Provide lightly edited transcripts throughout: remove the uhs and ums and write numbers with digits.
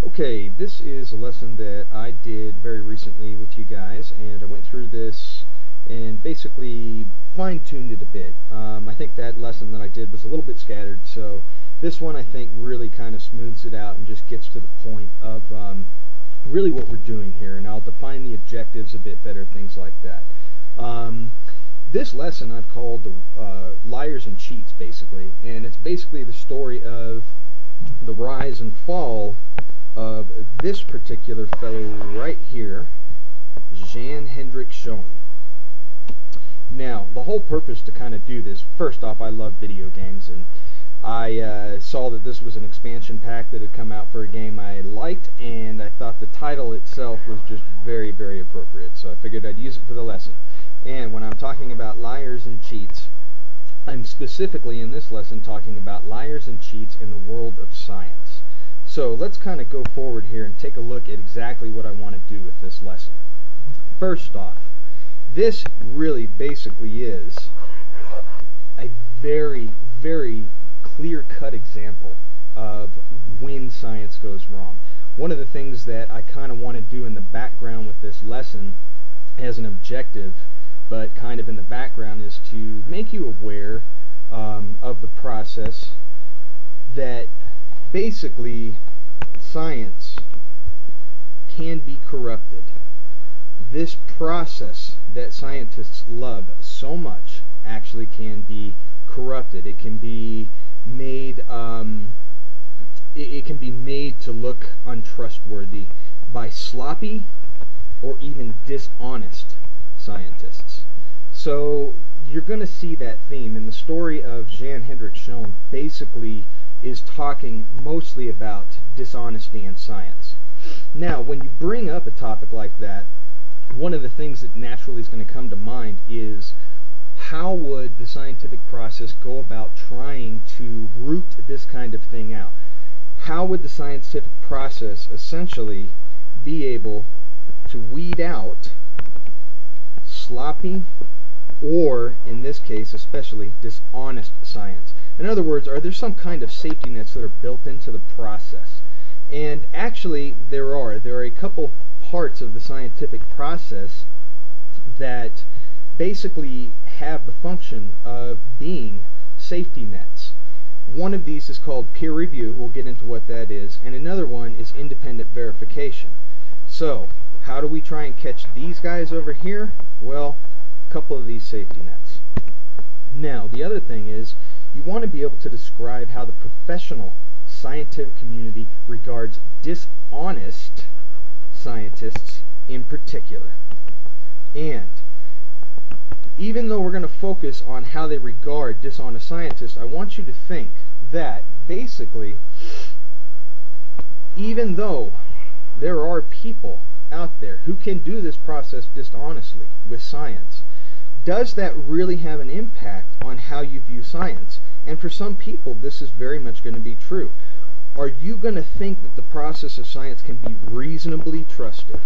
Okay, this is a lesson that I did very recently with you guys, and I went through this and basically fine-tuned it a bit. I think that lesson that I did was a little bit scattered, so this one I think really kind of smooths it out and just gets to the point of really what we're doing here, and I'll define the objectives a bit better, things like that. This lesson I've called the Liars and Cheats, basically, and it's basically the story of the rise and fall of this particular fellow right here, Jan Hendrik Schoen. Now, the whole purpose to kind of do this, first off, I love video games, and I saw that this was an expansion pack that had come out for a game I liked, and I thought the title itself was just very, very appropriate, so I figured I'd use it for the lesson. And when I'm talking about liars and cheats, I'm specifically in this lesson talking about liars and cheats in the world of science. So let's kind of go forward here and take a look at exactly what I want to do with this lesson. First off, this really basically is a very, very clear-cut example of when science goes wrong. One of the things that I kind of want to do in the background with this lesson as an objective, but kind of in the background, is to make you aware of the process that basically science can be corrupted. This process that scientists love so much actually can be corrupted. It can be made it can be made to look untrustworthy by sloppy or even dishonest scientists. So you're going to see that theme, and the story of Jan Hendrik Schoen basically is talking mostly about dishonesty in science. Now, when you bring up a topic like that, one of the things that naturally is going to come to mind is how would the scientific process go about trying to root this kind of thing out? How would the scientific process essentially be able to weed out sloppy, or in this case especially dishonest science? In other words, are there some kind of safety nets that are built into the process? And actually there are a couple parts of the scientific process that basically have the function of being safety nets. One of these is called peer review. We'll get into what that is. And another one is independent verification. So how do we try and catch these guys over here? Well, a couple of these safety nets. Now, the other thing is you want to be able to describe how the professional scientific community regards dishonest scientists in particular. And even though we're going to focus on how they regard dishonest scientists, I want you to think that basically, even though there are people out there who can do this process dishonestly with science, does that really have an impact on how you view science? And for some people, this is very much going to be true. Are you going to think that the process of science can be reasonably trusted?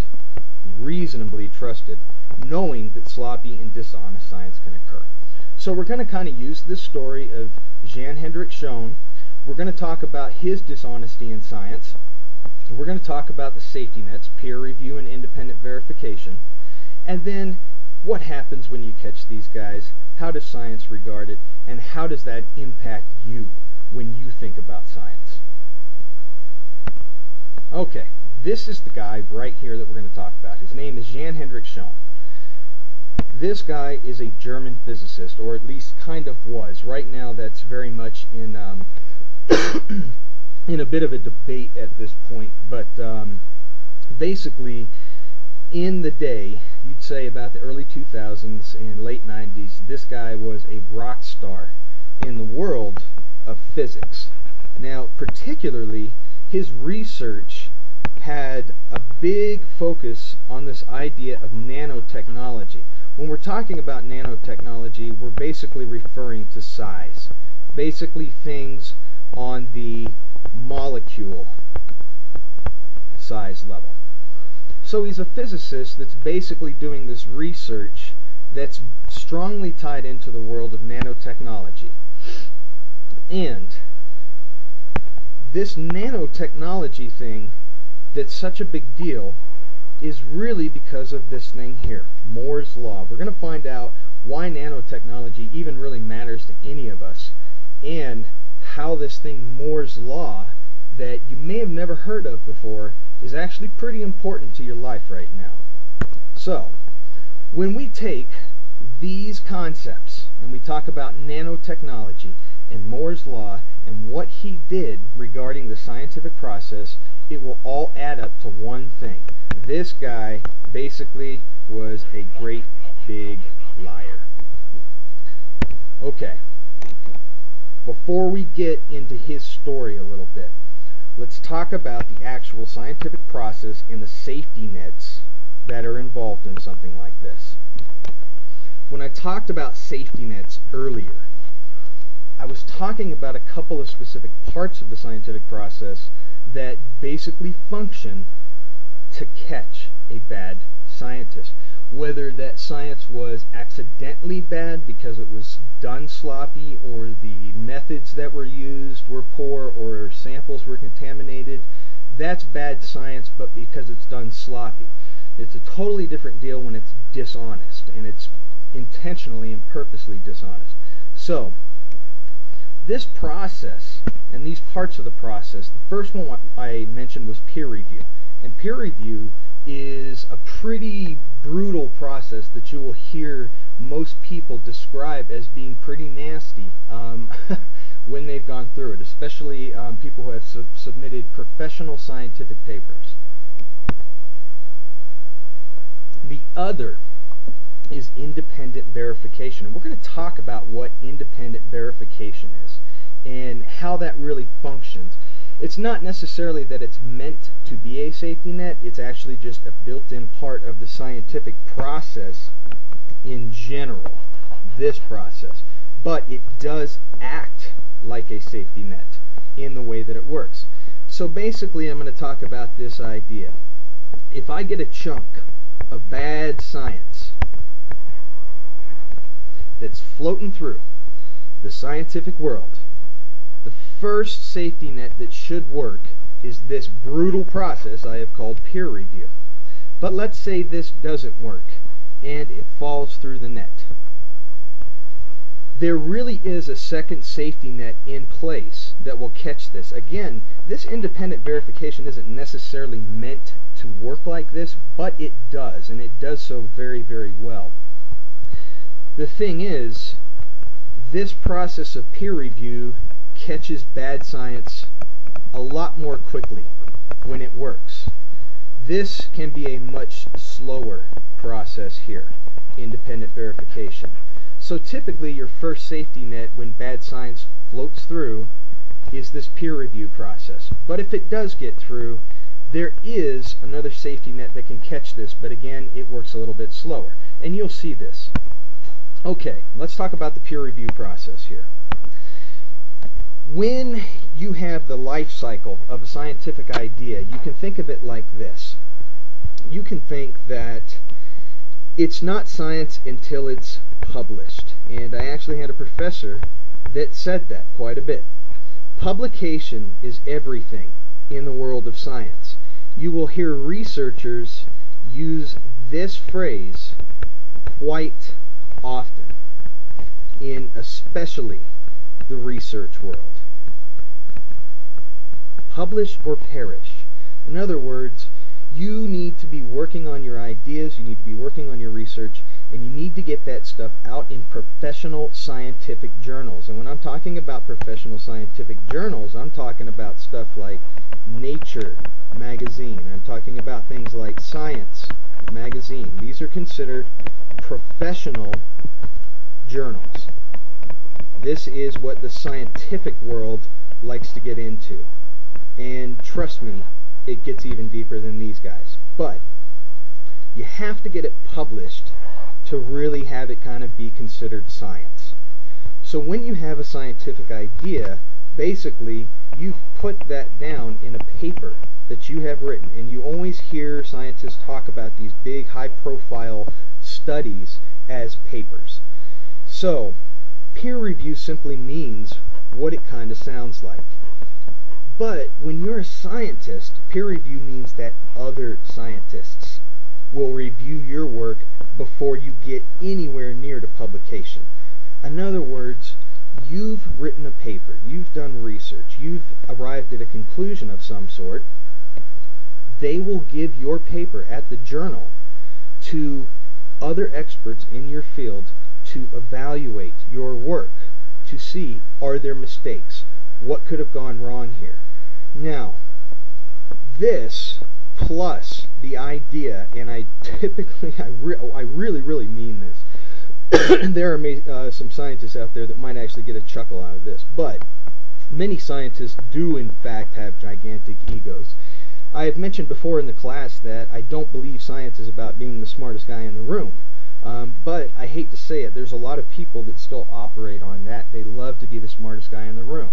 Reasonably trusted, knowing that sloppy and dishonest science can occur. So we're going to kind of use this story of Jan Hendrik Schoen. We're going to talk about his dishonesty in science. We're going to talk about the safety nets, peer review and independent verification. And then what happens when you catch these guys? How does science regard it? And how does that impact you when you think about science? Okay, this is the guy right here that we're going to talk about. His name is Jan Hendrik Schoen. This guy is a German physicist, or at least kind of was. Right now that's very much in in a bit of a debate at this point, but basically in the day, you'd say about the early 2000s and late 90s, this guy was a rock star in the world of physics. Now, particularly, his research had a big focus on this idea of nanotechnology. When we're talking about nanotechnology, we're basically referring to size. Basically things on the molecule size level. So he's a physicist that's basically doing this research that's strongly tied into the world of nanotechnology. And this nanotechnology thing that's such a big deal is really because of this thing here, Moore's Law. We're going to find out why nanotechnology even really matters to any of us, and how this thing, Moore's Law, that you may have never heard of before, is actually pretty important to your life right now. So, when we take these concepts and we talk about nanotechnology and Moore's Law and what he did regarding the scientific process, it will all add up to one thing. This guy basically was a great big liar. Okay, before we get into his story a little bit, let's talk about the actual scientific process and the safety nets that are involved in something like this. When I talked about safety nets earlier, I was talking about a couple of specific parts of the scientific process that basically function to catch a bad scientist. Whether that science was accidentally bad because it was done sloppy, or the methods that were used were poor, or samples were contaminated, that's bad science, but because it's done sloppy. It's a totally different deal when it's dishonest, and it's intentionally and purposely dishonest. So, this process, and these parts of the process, the first one I mentioned was peer review. And peer review is a pretty brutal process that you will hear most people describe as being pretty nasty when they've gone through it, especially people who have submitted professional scientific papers. The other is independent verification. And we're going to talk about what independent verification is and how that really functions. It's not necessarily that it's meant to be a safety net, it's actually just a built-in part of the scientific process in general, this process. But it does act like a safety net in the way that it works. So basically I'm going to talk about this idea. If I get a chunk of bad science that's floating through the scientific world, the first safety net that should work is this brutal process I have called peer review. But let's say this doesn't work and it falls through the net. There really is a second safety net in place that will catch this. Again, this independent verification isn't necessarily meant to work like this, but it does, and it does so very, very well. The thing is, this process of peer review catches bad science a lot more quickly when it works. This can be a much slower process here, independent verification. So typically your first safety net when bad science floats through is this peer review process. But if it does get through, there is another safety net that can catch this, but again, it works a little bit slower. And you'll see this. Okay, let's talk about the peer review process here. When you have the life cycle of a scientific idea, you can think of it like this. You can think that it's not science until it's published. And I actually had a professor that said that quite a bit. Publication is everything in the world of science. You will hear researchers use this phrase quite often, in especially the research world. Publish or perish. In other words, you need to be working on your ideas, you need to be working on your research, and you need to get that stuff out in professional scientific journals. And when I'm talking about professional scientific journals, I'm talking about stuff like Nature magazine. I'm talking about things like Science magazine. These are considered professional journals. This is what the scientific world likes to get into. And trust me, it gets even deeper than these guys. But you have to get it published to really have it kind of be considered science. So when you have a scientific idea, basically you've put that down in a paper that you have written. And you always hear scientists talk about these big high-profile studies as papers. So peer review simply means what it kind of sounds like. But when you're a scientist, peer review means that other scientists will review your work before you get anywhere near to publication. In other words, you've written a paper, you've done research, you've arrived at a conclusion of some sort. They will give your paper at the journal to other experts in your field to evaluate your work, to see, are there mistakes? What could have gone wrong here? Now, this plus the idea, and I really mean this. There are some scientists out there that might actually get a chuckle out of this, but many scientists do in fact have gigantic egos. I have mentioned before in the class that I don't believe science is about being the smartest guy in the room. But I hate to say it, there's a lot of people that still operate on that. They love to be the smartest guy in the room.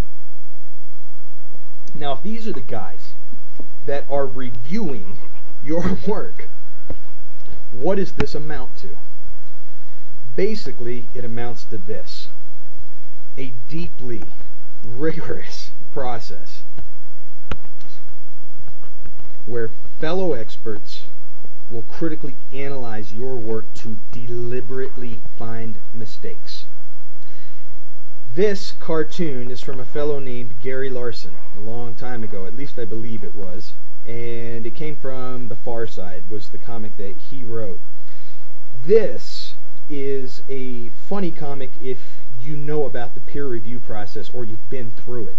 Now, if these are the guys that are reviewing your work, what does this amount to? Basically, it amounts to this: a deeply rigorous process where fellow experts will critically analyze your work to deliberately find mistakes. This cartoon is from a fellow named Gary Larson a long time ago, at least I believe it was, and it came from The Far Side, was the comic that he wrote. This is a funny comic if you know about the peer review process or you've been through it.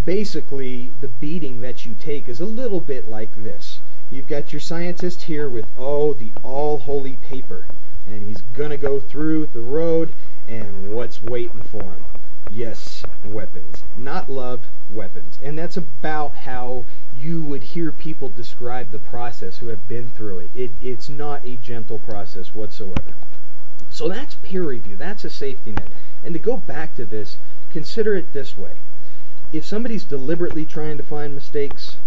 Basically, the beating that you take is a little bit like this. You've got your scientist here with, the all-holy paper, and he's gonna go through the road, and what's waiting for him? Yes, weapons. Not love, weapons. And that's about how you would hear people describe the process who have been through it. It's not a gentle process whatsoever. So that's peer review. That's a safety net. And to go back to this, consider it this way. If somebody's deliberately trying to find mistakes,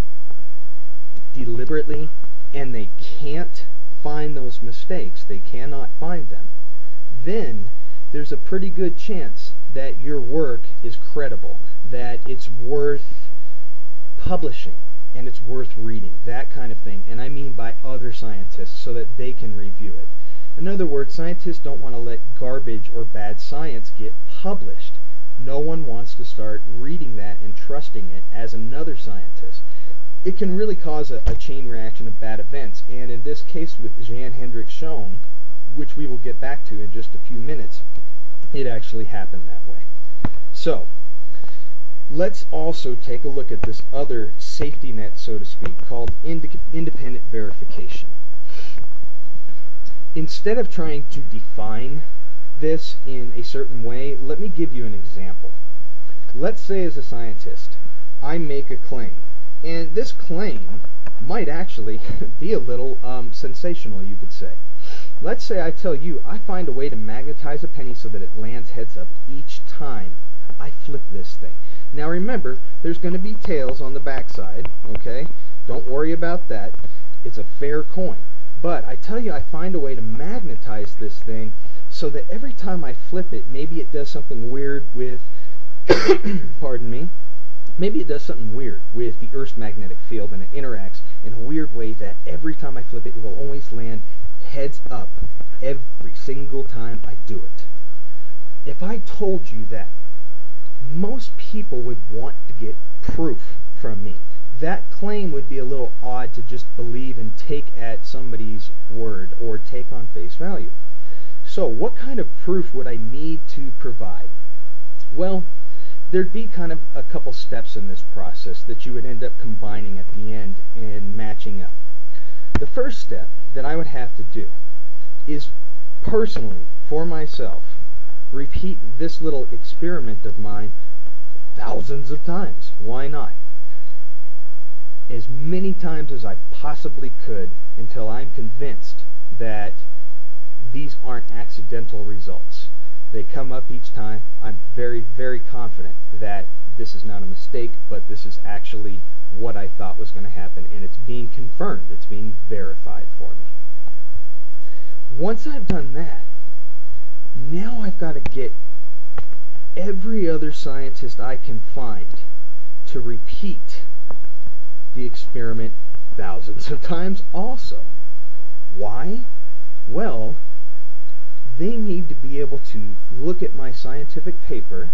deliberately, and they can't find those mistakes, they cannot find them, then there's a pretty good chance that your work is credible, that it's worth publishing, and it's worth reading, that kind of thing. And I mean by other scientists, so that they can review it. In other words, scientists don't want to let garbage or bad science get published. No one wants to start reading that and trusting it as another scientist. It can really cause a chain reaction of bad events, and in this case with Jan Hendrik Schoen, which we will get back to in just a few minutes, it actually happened that way. So, let's also take a look at this other safety net, so to speak, called independent verification. Instead of trying to define this in a certain way, let me give you an example. Let's say as a scientist, I make a claim, and this claim might actually be a little sensational, you could say. Let's say I tell you I find a way to magnetize a penny so that it lands heads up each time I flip this thing. Now remember, there's going to be tails on the backside, okay? Don't worry about that. It's a fair coin. But I tell you I find a way to magnetize this thing so that every time I flip it, maybe it does something weird with, pardon me, maybe it does something weird with the Earth's magnetic field, and it interacts in a weird way that every time I flip it, it will always land heads up every single time I do it. If I told you that, most people would want to get proof from me. That claim would be a little odd to just believe and take at somebody's word or take on face value. So what kind of proof would I need to provide? Well, there'd be kind of a couple steps in this process that you would end up combining at the end and matching up. The first step that I would have to do is personally, for myself, repeat this little experiment of mine thousands of times. Why not? As many times as I possibly could until I'm convinced that these aren't accidental results. They come up each time. I'm very, very confident that this is not a mistake, but this is actually what I thought was going to happen, and it's being confirmed. It's being verified for me. Once I've done that, now I've got to get every other scientist I can find to repeat experiment thousands of times also. Why? Well, they need to be able to look at my scientific paper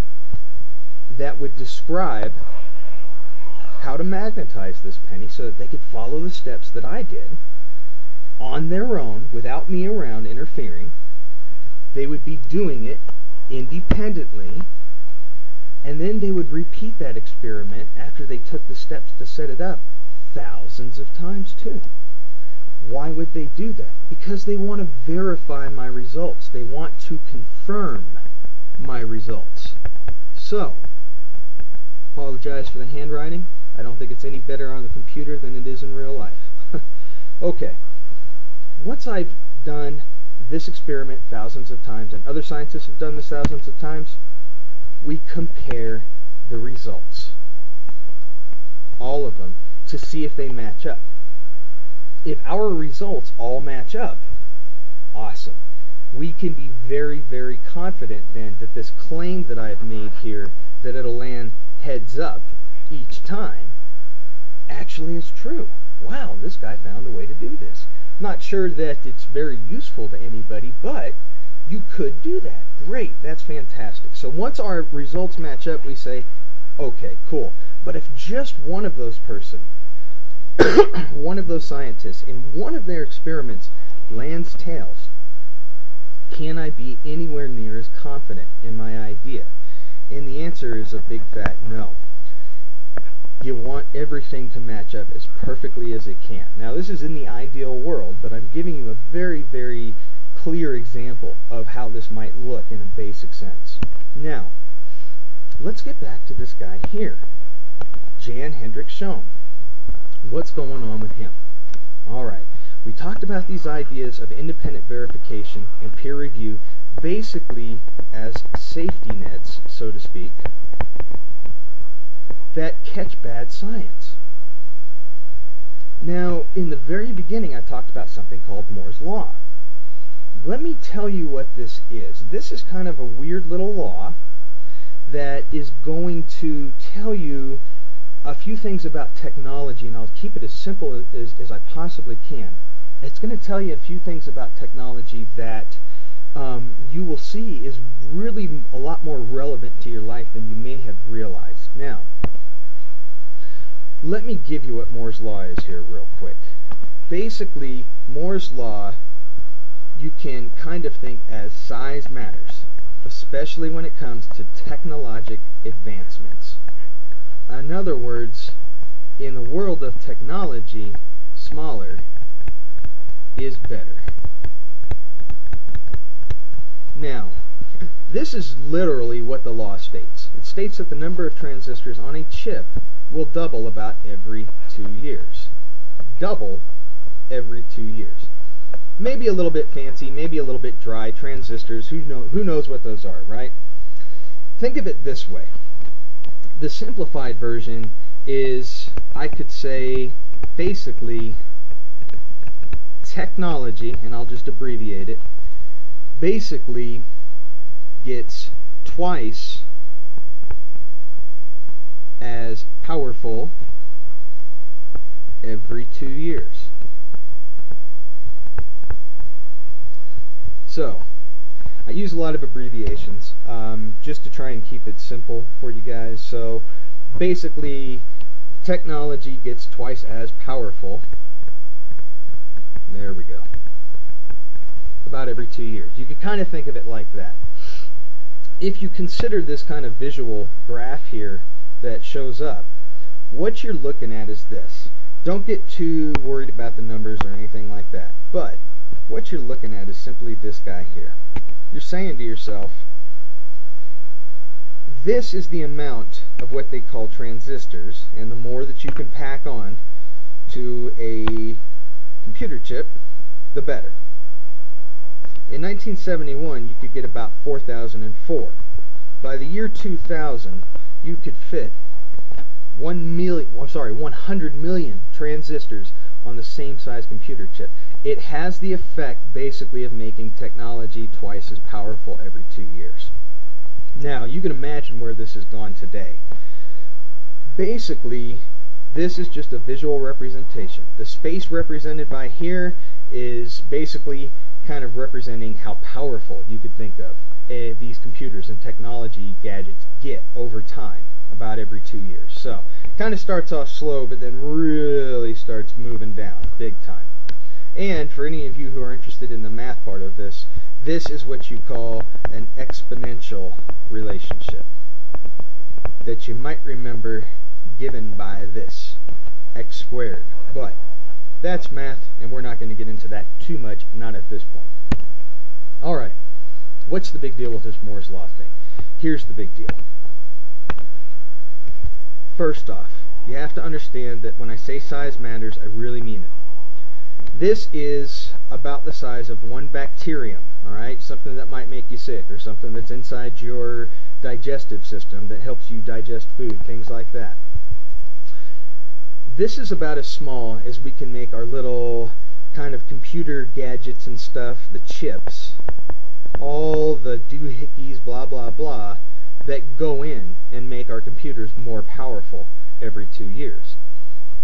that would describe how to magnetize this penny so that they could follow the steps that I did on their own without me around interfering. They would be doing it independently, and then they would repeat that experiment after they took the steps to set it up thousands of times too. Why would they do that? Because they want to verify my results. They want to confirm my results. So, apologize for the handwriting. I don't think it's any better on the computer than it is in real life. Okay. Once I've done this experiment thousands of times, and other scientists have done this thousands of times, we compare the results. All of them, to see if they match up. If our results all match up, awesome. We can be very, very confident then that this claim that I've made here, that it'll land heads up each time, actually is true. Wow, this guy found a way to do this. Not sure that it's very useful to anybody, but you could do that. Great, that's fantastic. So once our results match up, we say, okay, cool. But if just one of those one of those scientists in one of their experiments lands tails, can I be anywhere near as confident in my idea? And the answer is a big fat no. You want everything to match up as perfectly as it can. Now, this is in the ideal world, but I'm giving you a very, very clear example of how this might look in a basic sense. Now, let's get back to this guy here, Jan Hendrik Schoen. What's going on with him? Alright, we talked about these ideas of independent verification and peer review basically as safety nets, so to speak, that catch bad science. Now, in the very beginning, I talked about something called Moore's Law. Let me tell you what this is. This is kind of a weird little law that is going to tell you a few things about technology, and I'll keep it as simple as I possibly can. It's going to tell you a few things about technology that you will see is really a lot more relevant to your life than you may have realized. Now, let me give you what Moore's Law is here real quick. Basically, Moore's Law you can kind of think as size matters, especially when it comes to technologic advancements. In other words, in the world of technology, smaller is better. Now, this is literally what the law states. It states that the number of transistors on a chip will double about every 2 years. Double every 2 years. Maybe a little bit fancy, maybe a little bit dry. Transistors, who knows what those are, right? Think of it this way. The simplified version is, I could say, basically technology, and I'll just abbreviate it, basically gets twice as powerful every 2 years. So, I use a lot of abbreviations just to try and keep it simple for you guys. So, basically, technology gets twice as powerful. There we go. About every 2 years. You could kind of think of it like that. If you consider this kind of visual graph here that shows up, what you're looking at is this. Don't get too worried about the numbers or anything like that. But what you're looking at is simply this guy here. You're saying to yourself, this is the amount of what they call transistors, and the more that you can pack on to a computer chip, the better. In 1971, you could get about 4,004. By the year 2000, you could fit 100 million transistors on the same size computer chip. It has the effect, basically, of making technology twice as powerful every 2 years. Now, you can imagine where this has gone today. Basically, This is just a visual representation. The space represented by here is basically kind of representing how powerful you could think of these computers and technology gadgets get over time, about every 2 years. So, kind of starts off slow, but then really starts moving down big time. And for any of you who are interested in the math part of this, this is what you call an exponential relationship that you might remember given by this, x squared. But that's math, and we're not going to get into that too much, not at this point. Alright, what's the big deal with this Moore's Law thing? Here's the big deal. First off, you have to understand that when I say size matters, I really mean it. This is about the size of one bacterium, alright? Something that might make you sick, or something that's inside your digestive system that helps you digest food, things like that. This is about as small as we can make our little kind of computer gadgets and stuff, the chips, all the doohickeys, blah blah blah, that go in and make our computers more powerful every 2 years.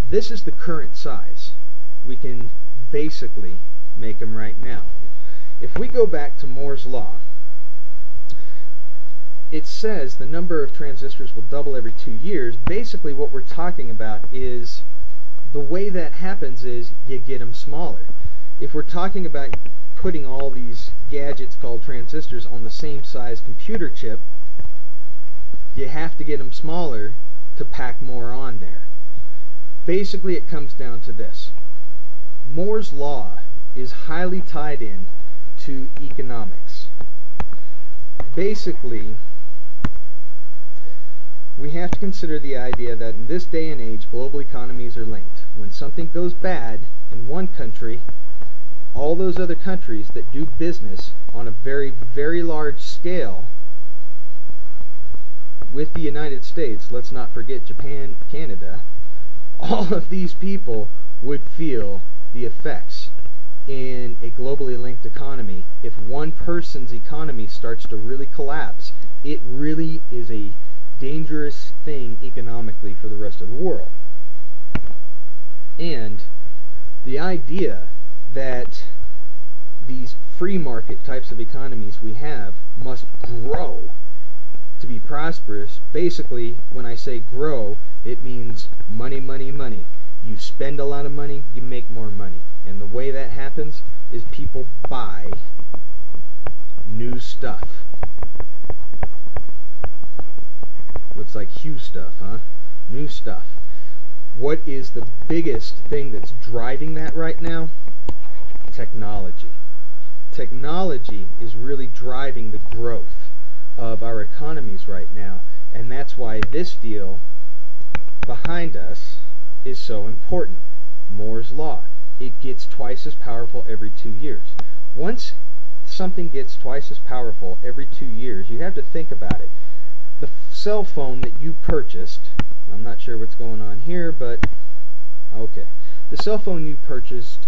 This is the current size. We can basically make them right now. If we go back to Moore's Law, it says the number of transistors will double every 2 years. Basically what we're talking about is the way that happens is you get them smaller. If we're talking about putting all these gadgets called transistors on the same size computer chip, you have to get them smaller to pack more on there. Basically it comes down to this. Moore's Law is highly tied in to economics. Basically, we have to consider the idea that in this day and age, global economies are linked. When something goes bad in one country, all those other countries that do business on a very, very large scale with the United States, let's not forget Japan, Canada, all of these people would feel the effects in a globally linked economy. If one person's economy starts to really collapse, it really is a dangerous thing economically for the rest of the world. And the idea that these free market types of economies we have must grow to be prosperous. Basically, when I say grow, it means money, money, money. You spend a lot of money, you make more money. And the way that happens is people buy new stuff. Looks like Hue stuff, huh? New stuff. What is the biggest thing that's driving that right now? Technology. Technology is really driving the growth of our economies right now, and that's why this deal behind us is so important. Moore's Law. It gets twice as powerful every 2 years. Once something gets twice as powerful every 2 years, you have to think about it. The cell phone that you purchased, I'm not sure what's going on here, but okay. The cell phone you purchased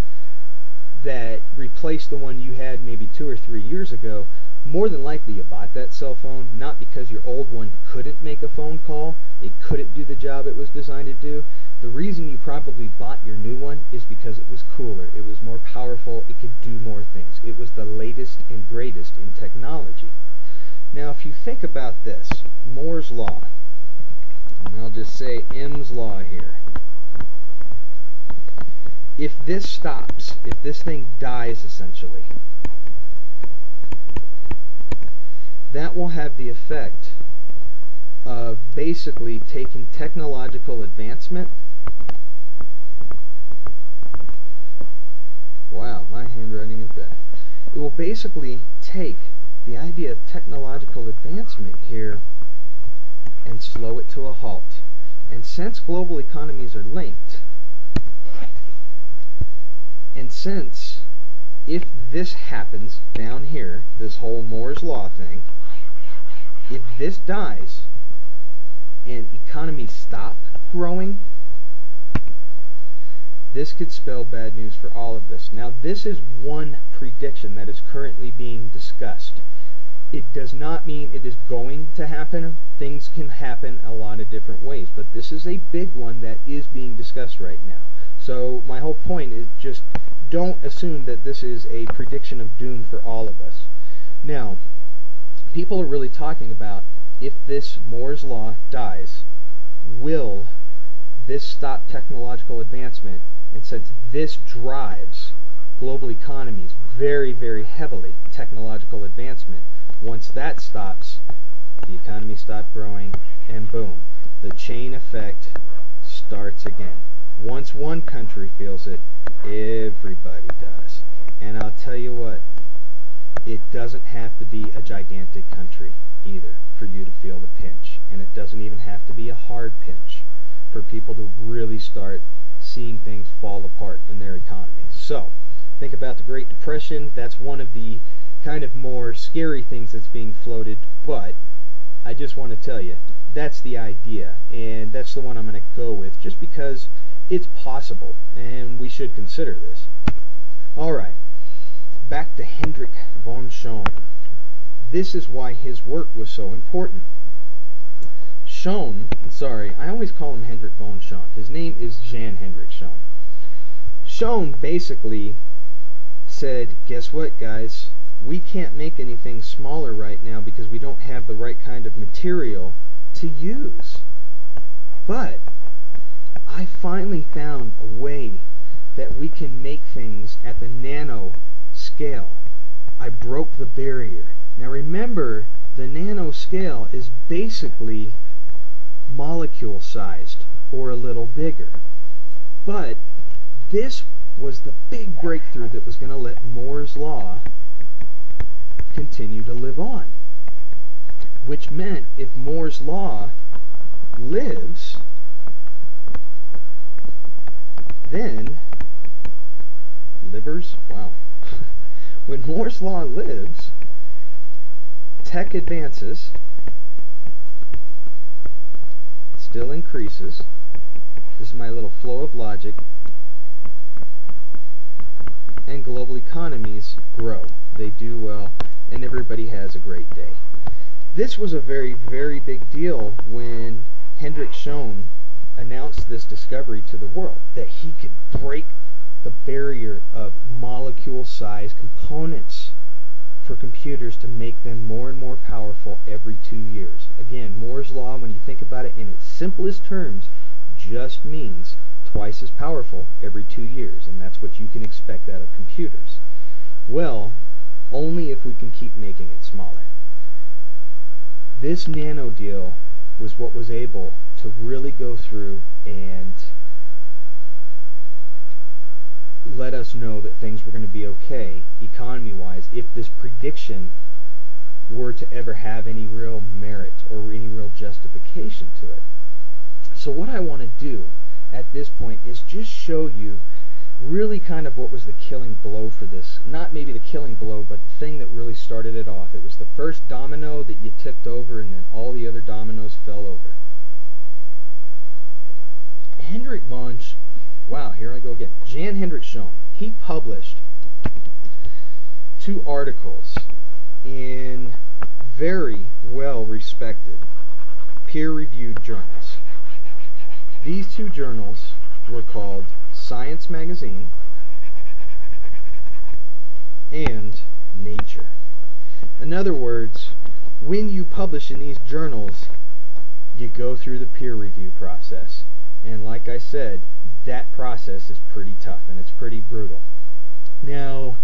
that replaced the one you had maybe 2 or 3 years ago, more than likely you bought that cell phone not because your old one couldn't make a phone call, it couldn't do the job it was designed to do. The reason you probably bought your new one is because it was cooler, it was more powerful, it could do more things. It was the latest and greatest in technology. Now if you think about this, Moore's Law, and I'll just say M's Law here. If this stops, if this thing dies essentially, that will have the effect of basically taking technological advancement. Wow, my handwriting is bad. It will basically take the idea of technological advancement here and slow it to a halt. And since global economies are linked, and since if this happens down here, this whole Moore's Law thing, if this dies and economies stop growing, this could spell bad news for all of this. Now this is one prediction that is currently being discussed. It does not mean it is going to happen. Things can happen a lot of different ways, but this is a big one that is being discussed right now. So my whole point is just don't assume that this is a prediction of doom for all of us. Now, people are really talking about, if this Moore's Law dies, will this stop technological advancement? And since this drives global economies very, very heavily, technological advancement, once that stops, the economy stops growing, and boom, the chain effect starts again. Once one country feels it, everybody does. And I'll tell you what, it doesn't have to be a gigantic country either for you to feel the pinch. And it doesn't even have to be a hard pinch for people to really start seeing things fall apart in their economies. So, think about the Great Depression. That's one of the kind of more scary things that's being floated, but I just want to tell you, that's the idea, and that's the one I'm going to go with, just because it's possible, and we should consider this. Alright, back to Hendrik von Schoen. This is why his work was so important. Schoen, sorry, I always call him Hendrik von Schoen. His name is Jan Hendrik Schoen. Schoen basically said, guess what, guys? We can't make anything smaller right now because we don't have the right kind of material to use. But I finally found a way that we can make things at the nano scale. I broke the barrier. Now remember, the nano scale is basically molecule sized or a little bigger. But this was the big breakthrough that was going to let Moore's Law continue to live on. Which meant if Moore's Law lives, then livers, wow. When Moore's Law lives, tech advances, still increases. This is my little flow of logic. And global economies grow. They do well, and everybody has a great day. This was a very, very big deal when Hendrik Schoen announced this discovery to the world, that he could break the barrier of molecule-sized components for computers to make them more and more powerful every 2 years. Again, Moore's Law, when you think about it in its simplest terms, just means twice as powerful every 2 years, and that's what you can expect out of computers. Well, only if we can keep making it smaller. This nano deal was what was able to really go through and let us know that things were going to be okay economy-wise if this prediction were to ever have any real merit or any real justification to it. So what I want to do at this point is just show you really kind of what was the killing blow for this. Not maybe the killing blow, but the thing that really started it off. It was the first domino that you tipped over, and then all the other dominoes fell over. Hendrik von Schoen, wow, here I go again. Jan Hendrik Schoen, he published 2 articles in very well-respected, peer-reviewed journals. These 2 journals were called Science Magazine and Nature. In other words, when you publish in these journals, you go through the peer review process. And like I said, that process is pretty tough and it's pretty brutal. Now,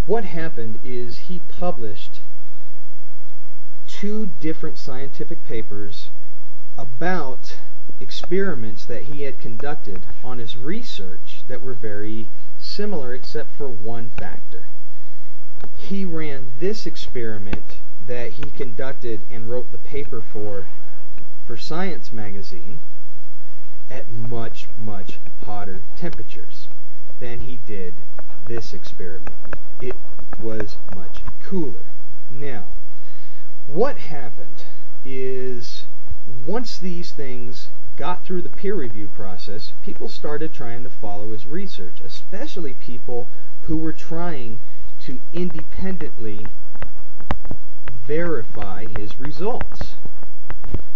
what happened is he published 2 different scientific papers about experiments that he had conducted on his research that were very similar except for one factor. He ran this experiment that he conducted and wrote the paper for Science Magazine at much, much hotter temperatures than he did this experiment. It was much cooler. Now, what happened is once these things got through the peer review process, people started trying to follow his research, especially people who were trying to independently verify his results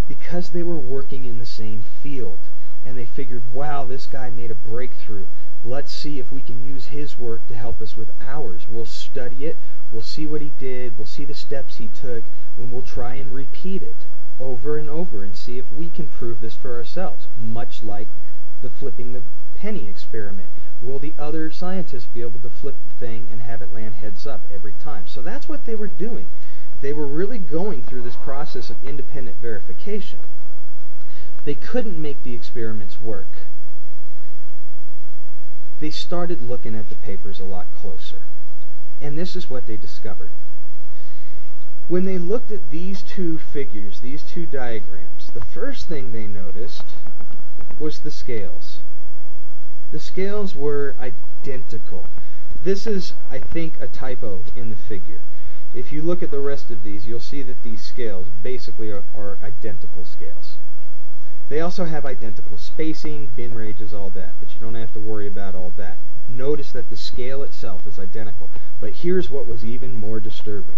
because they were working in the same field, and they figured, wow, this guy made a breakthrough. Let's see if we can use his work to help us with ours. We'll study it, we'll see what he did, we'll see the steps he took, and we'll try and repeat it over and over and see if we can prove this for ourselves, much like the flipping the penny experiment. Will the other scientists be able to flip the thing and have it land heads up every time? So that's what they were doing. They were really going through this process of independent verification. They couldn't make the experiments work. They started looking at the papers a lot closer. And this is what they discovered. When they looked at these two figures, these two diagrams, the first thing they noticed was the scales. The scales were identical. This is, I think, a typo in the figure. If you look at the rest of these, you'll see that these scales basically are identical scales. They also have identical spacing, bin ranges, all that, but you don't have to worry about all that. Notice that the scale itself is identical. But here's what was even more disturbing.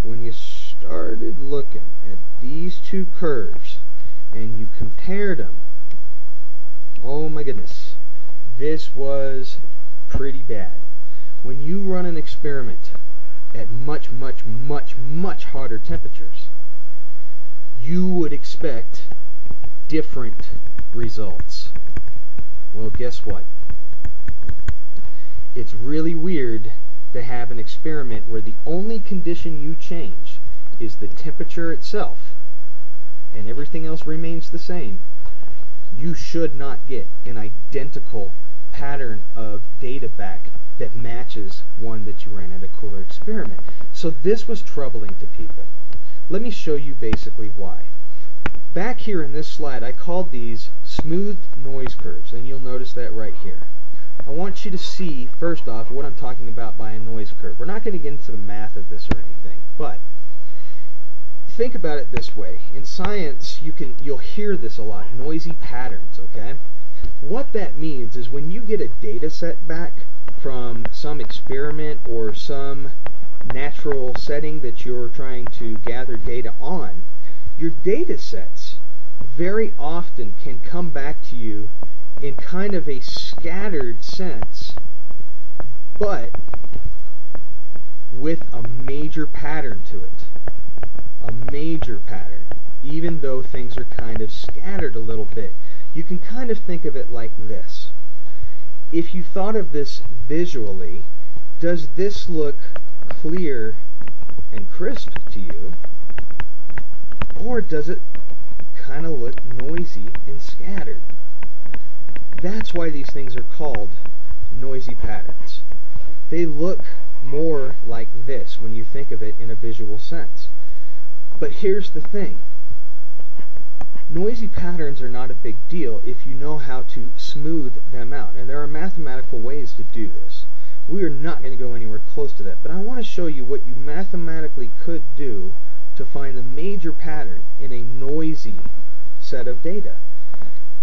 When you started looking at these two curves and you compared them, oh my goodness, this was pretty bad. When you run an experiment at much, much, much, much hotter temperatures, you would expect different results. Well, guess what? It's really weird to have an experiment where the only condition you change is the temperature itself and everything else remains the same. You should not get an identical pattern of data back that matches one that you ran at a cooler experiment. So this was troubling to people. Let me show you basically why. Back here in this slide, I called these smoothed noise curves, and you'll notice that right here. I want you to see, first off, what I'm talking about by a noise curve. We're not going to get into the math of this or anything, but think about it this way. In science, you'll hear this a lot, noisy patterns, okay? What that means is when you get a data set back from some experiment or some natural setting that you're trying to gather data on, your data sets very often can come back to you in kind of a scattered sense, but with a major pattern to it. A major pattern, even though things are kind of scattered a little bit. You can kind of think of it like this. If you thought of this visually, does this look clear and crisp to you? Or does it kind of look noisy and scattered? That's why these things are called noisy patterns. They look more like this when you think of it in a visual sense. But here's the thing. Noisy patterns are not a big deal if you know how to smooth them out. And there are mathematical ways to do this. We are not going to go anywhere close to that. But I want to show you what you mathematically could do to find the major pattern in a noisy set of data.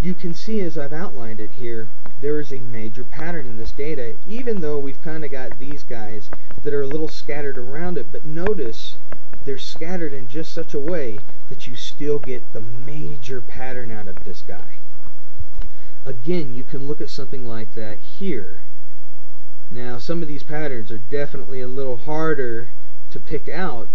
You can see, as I've outlined it here, there is a major pattern in this data, even though we've kind of got these guys that are a little scattered around it. But notice they're scattered in just such a way that you still get the major pattern out of this guy. Again, you can look at something like that here. Now, some of these patterns are definitely a little harder to pick out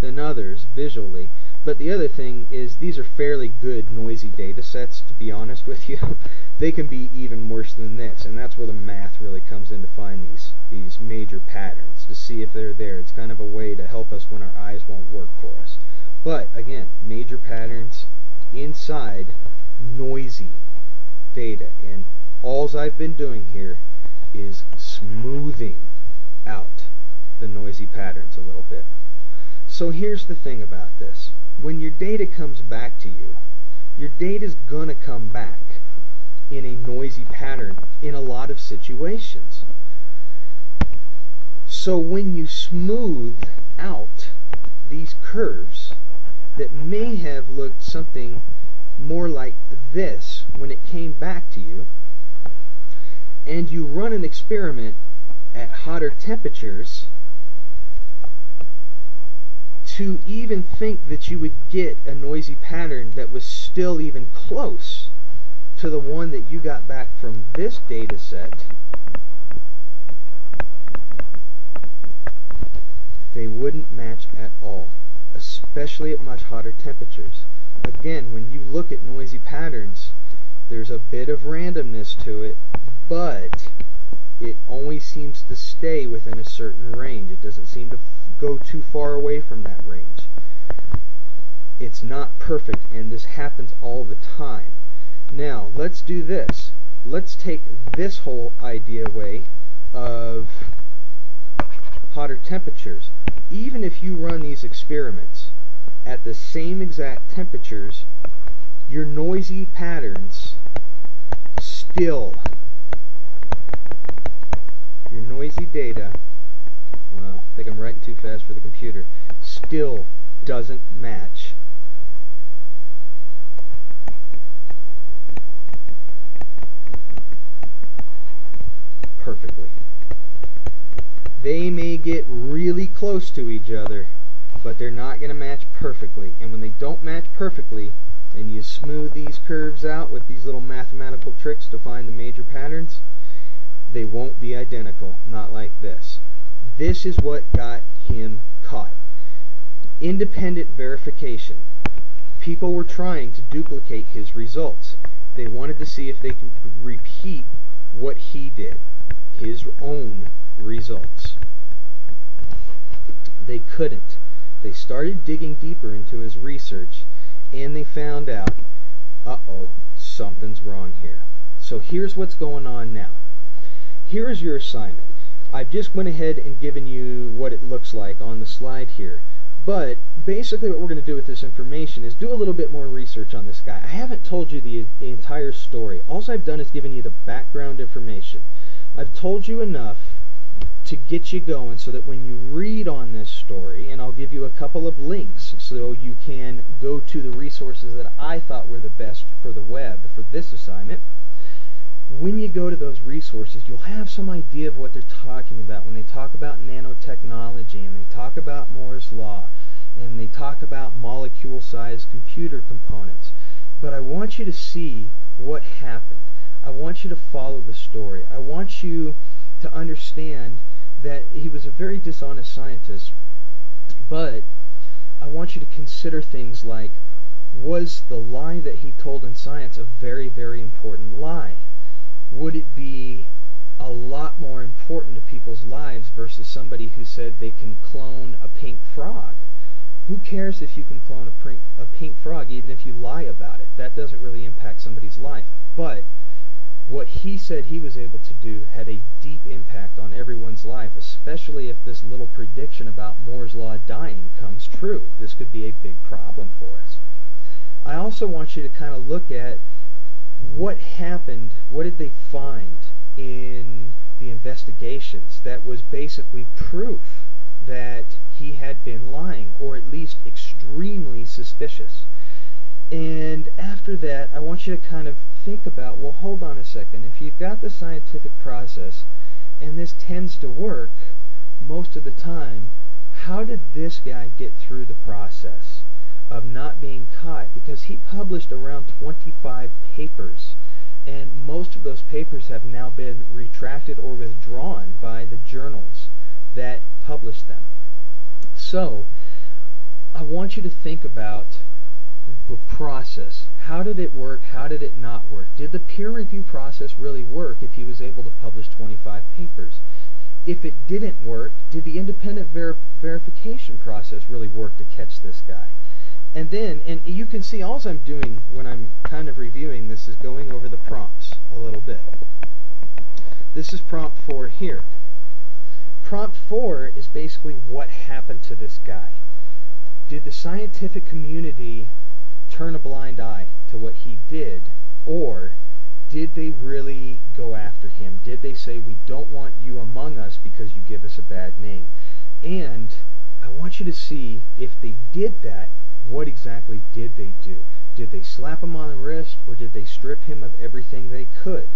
than others visually. But the other thing is, these are fairly good noisy data sets, to be honest with you. They can be even worse than this, and that's where the math really comes in to find these major patterns, to see if they're there. It's kind of a way to help us when our eyes won't work for us. But again, major patterns inside noisy data, and all I've been doing here is smoothing out the noisy patterns a little bit. So here's the thing about this. When your data comes back to you, your data's gonna come back in a noisy pattern in a lot of situations. So when you smooth out these curves that may have looked something more like this when it came back to you, and you run an experiment at hotter temperatures to even think that you would get a noisy pattern that was still even close to the one that you got back from this data set, they wouldn't match at all, especially at much hotter temperatures. Again, when you look at noisy patterns, there's a bit of randomness to it, but it only seems to stay within a certain range. It doesn't seem to go too far away from that range. It's not perfect, and this happens all the time. Now, let's do this. Let's take this whole idea away of hotter temperatures. Even if you run these experiments at the same exact temperatures, your noisy patterns still, your noisy data, well, I think I'm writing too fast for the computer, still doesn't match perfectly. They may get really close to each other, but they're not going to match perfectly. And when they don't match perfectly, and you smooth these curves out with these little mathematical tricks to find the major patterns, they won't be identical, not like this. This is what got him caught. Independent verification. People were trying to duplicate his results. They wanted to see if they could repeat what he did, his own results. They couldn't. They started digging deeper into his research, and they found out, uh-oh, something's wrong here. So here's what's going on now. Here is your assignment. I've just went ahead and given you what it looks like on the slide here. But basically what we're going to do with this information is do a little bit more research on this guy. I haven't told you the entire story. All I've done is given you the background information. I've told you enough to get you going so that when you read on this story, and I'll give you a couple of links so you can go to the resources that I thought were the best for the web for this assignment. When you go to those resources, you'll have some idea of what they're talking about when they talk about nanotechnology, and they talk about Moore's Law, and they talk about molecule-sized computer components. But I want you to see what happened. I want you to follow the story. I want you to understand that he was a very dishonest scientist, but I want you to consider things like, was the lie that he told in science a very, very important lie? Would it be a lot more important to people's lives versus somebody who said they can clone a pink frog? Who cares if you can clone a pink frog even if you lie about it? That doesn't really impact somebody's life. But what he said he was able to do had a deep impact on everyone's life, especially if this little prediction about Moore's Law dying comes true. This could be a big problem for us. I also want you to kind of look at what happened, what did they find in the investigations that was basically proof that he had been lying, or at least extremely suspicious. And after that, I want you to kind of think about, well, hold on a second, if you've got the scientific process, and this tends to work most of the time, how did this guy get through the process of not being caught? Because he published around 25 papers, and most of those papers have now been retracted or withdrawn by the journals that published them. So, I want you to think about the process. How did it work? How did it not work? Did the peer review process really work if he was able to publish 25 papers? If it didn't work, did the independent verification process really work to catch this guy? And then, and you can see all I'm doing when I'm kind of reviewing this is going over the prompts a little bit. This is prompt 4 here. Prompt 4 is basically what happened to this guy. Did the scientific community turn a blind eye to what he did, or did they really go after him? Did they say, we don't want you among us because you give us a bad name? And I want you to see, if they did that, what exactly did they do? Did they slap him on the wrist, or did they strip him of everything they could?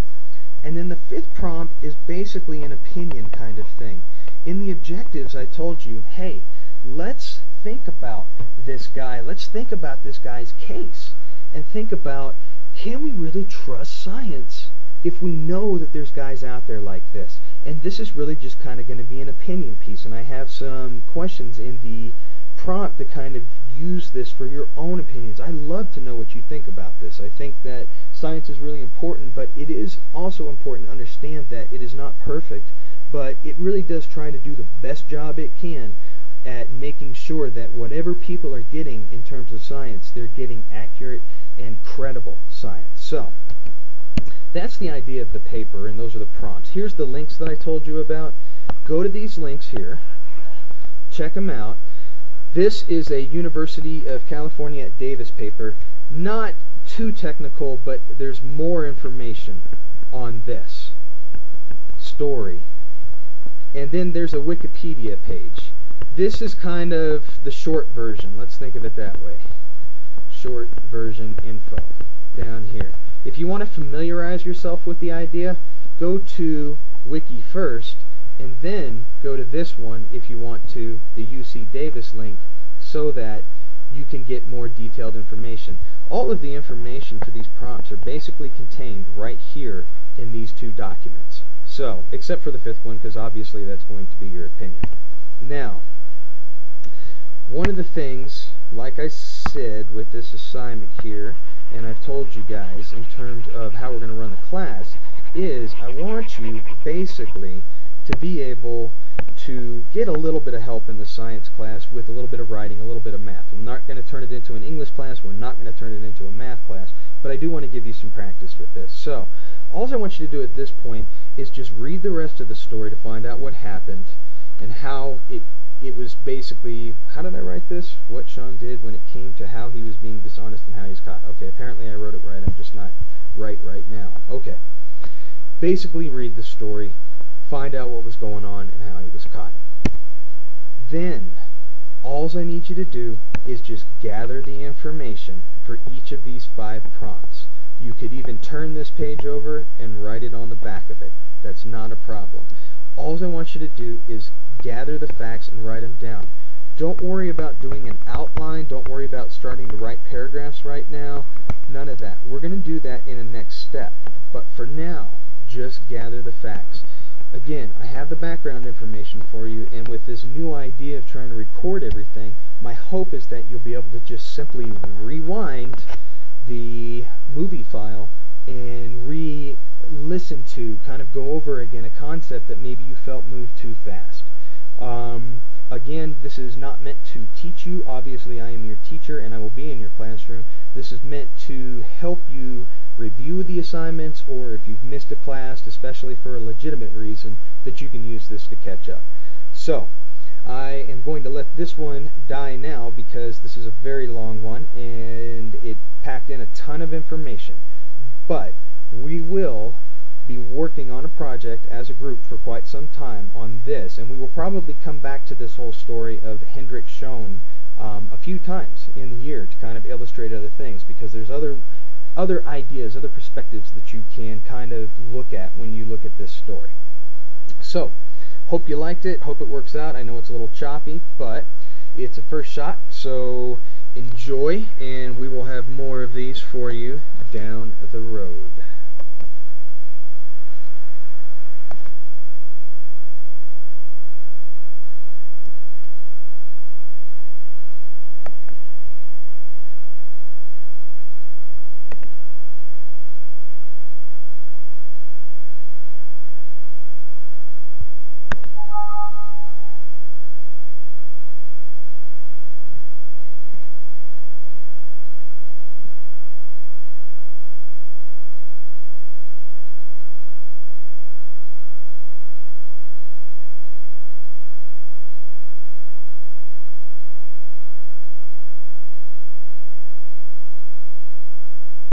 And then the 5th prompt is basically an opinion kind of thing. In the objectives, I told you, hey, let's think about this guy. Let's think about this guy's case and think about, can we really trust science if we know that there's guys out there like this? And this is really just kind of going to be an opinion piece, and I have some questions in the prompt to kind of use this for your own opinions. I love to know what you think about this. I think that science is really important, but it is also important to understand that it is not perfect, but it really does try to do the best job it can at making sure that whatever people are getting in terms of science, they're getting accurate and credible science. So that's the idea of the paper, and those are the prompts. Here's the links that I told you about. Go to these links here, check them out. This is a University of California at Davis paper. Not too technical, but there's more information on this story. And then there's a Wikipedia page. This is kind of the short version. Let's think of it that way. Short version info down here. If you want to familiarize yourself with the idea, go to Wiki first, and then go to this one if you want to, the UC Davis link, so that you can get more detailed information. All of the information for these prompts are basically contained right here in these two documents. So, except for the fifth one, because obviously that's going to be your opinion. Now, one of the things, like I said with this assignment here, and I've told you guys in terms of how we're going to run the class, is I want you basically to be able to get a little bit of help in the science class with a little bit of writing, a little bit of math. We're not going to turn it into an English class, we're not going to turn it into a math class, but I do want to give you some practice with this. So, all I want you to do at this point is just read the rest of the story to find out what happened and how it was basically, how did I write this? What Sean did when it came to how he was being dishonest and how he was caught. Okay, apparently I wrote it right, I'm just not right now. Okay, basically read the story, find out what was going on and how he was caught. Then, all I need you to do is just gather the information for each of these 5 prompts. You could even turn this page over and write it on the back of it. That's not a problem. All I want you to do is gather the facts and write them down. Don't worry about doing an outline. Don't worry about starting to write paragraphs right now. None of that. We're going to do that in a next step. But for now, just gather the facts. Again, I have the background information for you, and with this new idea of trying to record everything, my hope is that you'll be able to just simply rewind the movie file and re-listen to, kind of go over again a concept that maybe you felt moved too fast. Again, this is not meant to teach you. Obviously, I am your teacher and I will be in your classroom. This is meant to help you review the assignments, or if you've missed a class, especially for a legitimate reason, that you can use this to catch up. So, I am going to let this one die now because this is a very long one and it packed in a ton of information. But we will be working on a project as a group for quite some time on this, and we will probably come back to this whole story of Hendrik Schoen a few times in the year to kind of illustrate other things, because there's other ideas, other perspectives that you can kind of look at when you look at this story. So, hope you liked it, hope it works out. I know it's a little choppy, but it's a first shot, so enjoy, and we will have more of these for you down the road.